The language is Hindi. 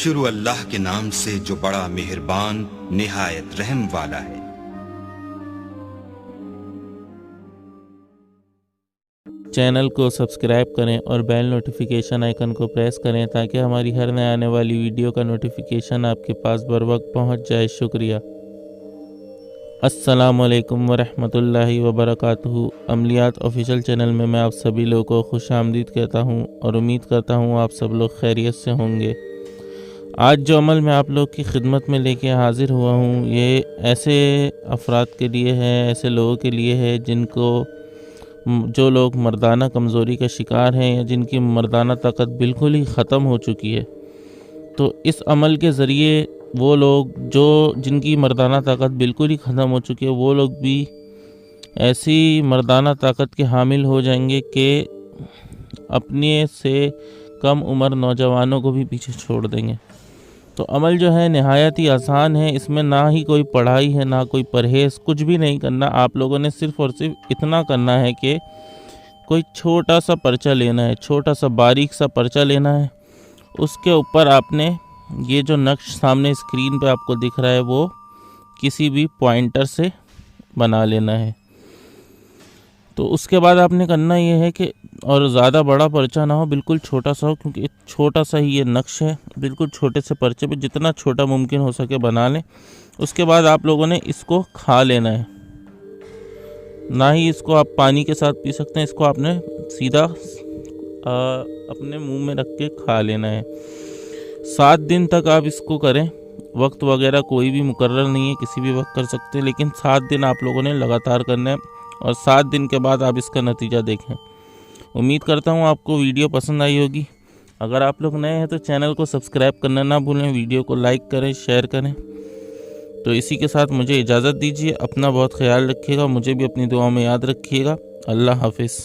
शुरू अल्लाह के नाम से जो बड़ा मेहरबान निहायत रहम वाला है। चैनल को सब्सक्राइब करें और बेल नोटिफिकेशन आइकन को प्रेस करें ताकि हमारी हर नए आने वाली वीडियो का नोटिफिकेशन आपके पास बर वक्त पहुँच जाए। शुक्रिया। अस्सलामुअलैकुम वरहमतुल्लाहि वबरकातुहू। अमलियात ऑफिशियल चैनल में मैं आप सभी लोगों को खुश आमदीद कहता हूँ और उम्मीद करता हूँ आप सब लोग खैरियत से होंगे। आज जो अमल मैं आप लोग की खिदमत में लेके हाजिर हुआ हूँ ये ऐसे अफराद के लिए है, ऐसे लोगों के लिए है जो लोग मर्दाना कमज़ोरी का शिकार हैं या जिनकी मर्दाना ताकत बिल्कुल ही ख़त्म हो चुकी है। तो इस अमल के ज़रिए वो लोग जिनकी मर्दाना ताकत बिल्कुल ही ख़त्म हो चुकी है वो लोग भी ऐसी मर्दाना ताकत के हामिल हो जाएंगे कि अपने से कम उम्र नौजवानों को भी पीछे छोड़ देंगे। तो अमल जो है नहायत ही आसान है, इसमें ना ही कोई पढ़ाई है ना कोई परहेज़, कुछ भी नहीं करना। आप लोगों ने सिर्फ़ और सिर्फ इतना करना है कि कोई छोटा सा पर्चा लेना है, छोटा सा बारीक सा पर्चा लेना है। उसके ऊपर आपने ये जो नक्श सामने स्क्रीन पे आपको दिख रहा है वो किसी भी पॉइंटर से बना लेना है। तो उसके बाद आपने करना ये है कि और ज़्यादा बड़ा पर्चा ना हो, बिल्कुल छोटा सा हो, क्योंकि छोटा सा ही ये नक्श है। बिल्कुल छोटे से पर्चे पे जितना छोटा मुमकिन हो सके बना लें। उसके बाद आप लोगों ने इसको खा लेना है। ना ही इसको आप पानी के साथ पी सकते हैं, इसको आपने सीधा अपने मुंह में रख के खा लेना है। 7 दिन तक आप इसको करें। वक्त वगैरह कोई भी मुकर्रर नहीं है, किसी भी वक्त कर सकते हैं, लेकिन 7 दिन आप लोगों ने लगातार करना है और 7 दिन के बाद आप इसका नतीजा देखें। उम्मीद करता हूँ आपको वीडियो पसंद आई होगी। अगर आप लोग नए हैं तो चैनल को सब्सक्राइब करना ना भूलें, वीडियो को लाइक करें, शेयर करें। तो इसी के साथ मुझे इजाज़त दीजिए। अपना बहुत ख्याल रखिएगा, मुझे भी अपनी दुआ में याद रखिएगा। अल्लाह हाफिज़।